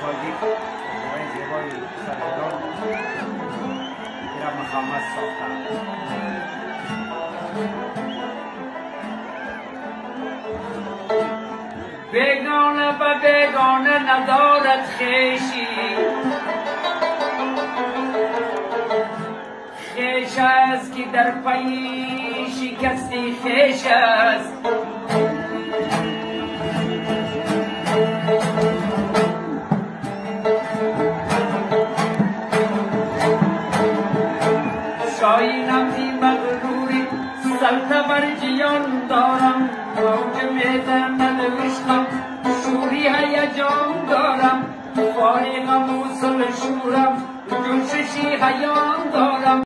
تاجیک اجرای زیبای سرگران ایران مخامس ساختند. بیگانه به بیگانه ندارد خویشی، خویش است که در پی شکستی خویش است. شاینم بی مغروری سلطه بر جیان دارم، موج میدن ننوشتم شوری هیجان دارم، فارغم و سل شورم جوششی هیان دارم.